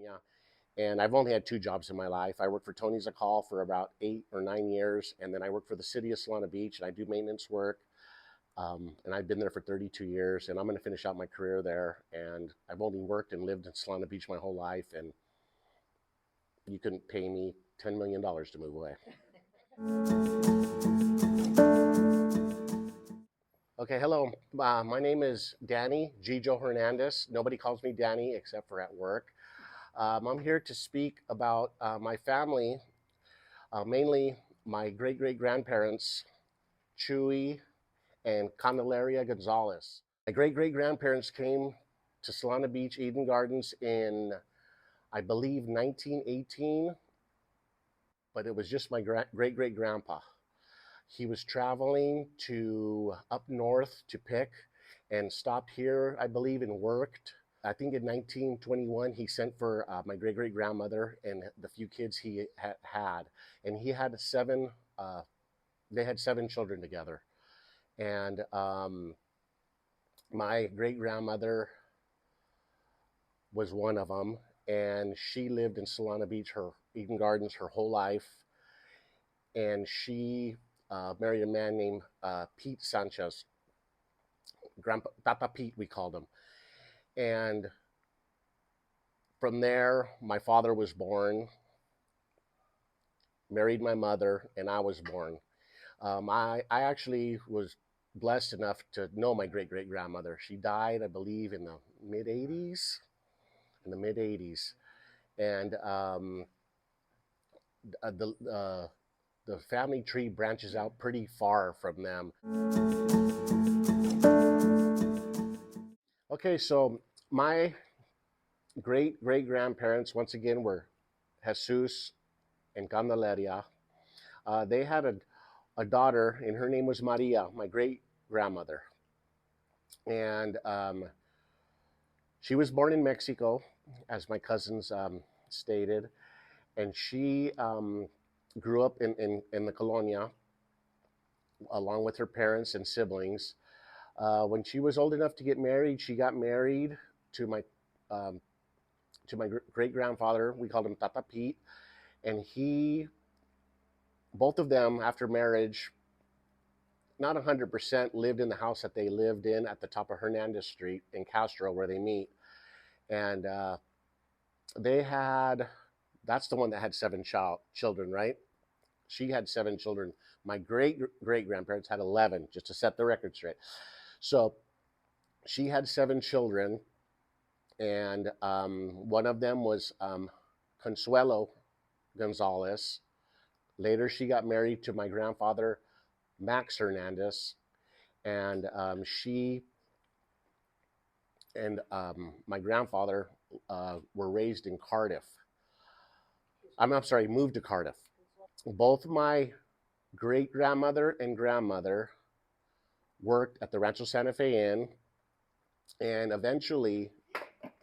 California. And I've only had two jobs in my life. I worked for Tony's a Call for about 8 or 9 years, and then I worked for the city of Solana Beach, and I do maintenance work. And I've been there for 32 years, and I'm going to finish out my career there. And I've only worked and lived in Solana Beach my whole life, and you couldn't pay me $10 million to move away. Okay, hello. My name is Danny Gijo Hernandez. Nobody calls me Danny except for at work. I'm here to speak about my family, mainly my great-great-grandparents, Chuy and Candelaria Gonzalez. My great-great-grandparents came to Solana Beach, Eden Gardens in, I believe, 1918, but it was just my great-great-grandpa. He was traveling to up north to pick and stopped here, I believe, and worked. I think in 1921, he sent for my great-great-grandmother and the few kids he had. And he had they had 7 children together. And my great-grandmother was one of them. And she lived in Solana Beach, Eden Gardens, her whole life. And she married a man named Pete Sanchez. Grandpa, Tata Pete, we called him. And from there, my father was born, married my mother, and I was born. I actually was blessed enough to know my great-great-grandmother. She died, I believe, in the mid-'80s. And the family tree branches out pretty far from them. Okay, so my great-great-grandparents, once again, were Jesus and Candelaria. They had a daughter, and her name was Maria, my great-grandmother. And she was born in Mexico, as my cousins stated, and she grew up in the colonia along with her parents and siblings. When she was old enough to get married, she got married to my great-grandfather. We called him Tata Pete. And both of them, after marriage, not 100% lived in the house that they lived in at the top of Hernandez Street in Castro, where they meet. And that's the one that had 7 children, right? She had 7 children. My great-great-grandparents had 11, just to set the record straight. So she had 7 children, and one of them was Consuelo Gonzalez. Later, she got married to my grandfather, Max Hernandez, and she and my grandfather were raised in Cardiff. I'm sorry, moved to Cardiff. Both my great-grandmother and grandmother worked at the Rancho Santa Fe Inn, and eventually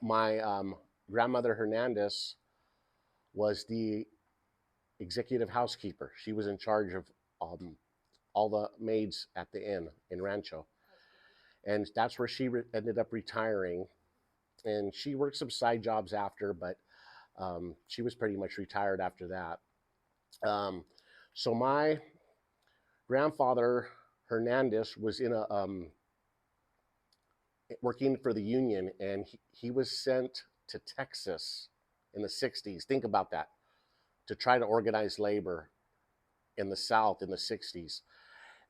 my grandmother Hernandez was the executive housekeeper. She was in charge of all the maids at the inn in Rancho. And that's where she ended up retiring. And she worked some side jobs after, but she was pretty much retired after that. So my grandfather Hernandez was in working for the union, and he was sent to Texas in the 60s. Think about that, to try to organize labor in the South in the 60s.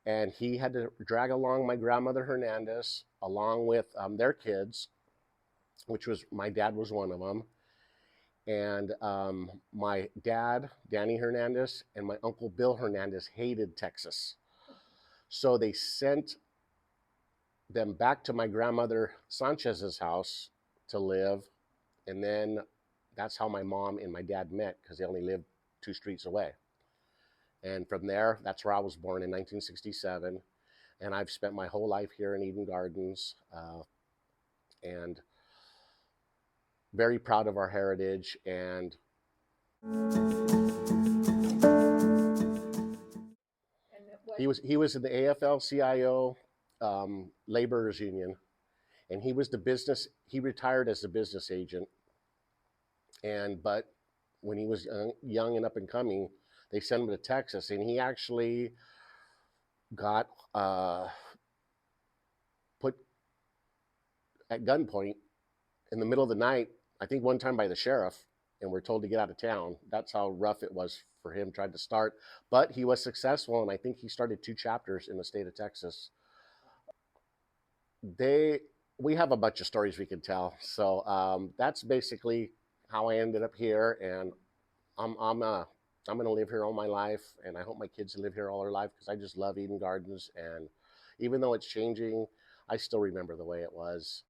And he had to drag along my grandmother Hernandez along with their kids, which was, my dad was one of them. And my dad, Danny Hernandez, and my uncle Bill Hernandez hated Texas. So they sent them back to my grandmother Sanchez's house to live. And then that's how my mom and my dad met, because they only lived 2 streets away. And from there, that's where I was born in 1967. And I've spent my whole life here in Eden Gardens, and very proud of our heritage. And he was in the AFL-CIO laborers union, and he retired as a business agent. But when he was young and up and coming, they sent him to Texas, and he actually got put at gunpoint in the middle of the night. I think one time by the sheriff, and we're told to get out of town. That's how rough it was for him trying to start. But he was successful, and I think he started 2 chapters in the state of Texas. They We have a bunch of stories we can tell. So that's basically how I ended up here, and I'm gonna live here all my life, and I hope my kids live here all their life because I just love Eden Gardens, and even though it's changing, I still remember the way it was.